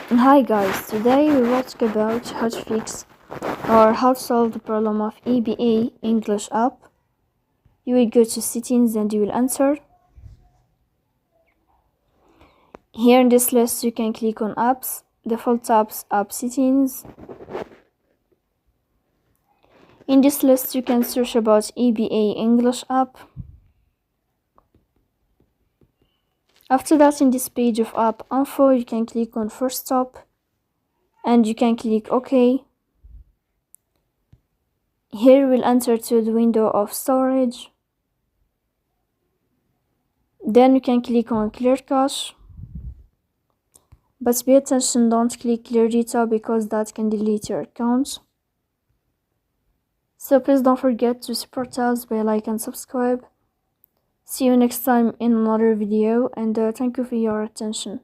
Hi guys, today we will talk about how to fix or how to solve the problem of EBA English app. You will go to settings and you will enter. Here in this list you can click on apps, default apps, app settings. In this list you can search about EBA English app. After that, in this page of app info you can click on first stop and you can click OK. Here we'll enter to the window of storage. Then you can click on clear cache. But pay attention, don't click clear data because that can delete your account. So please don't forget to support us by like and subscribe. See you next time in another video and thank you for your attention.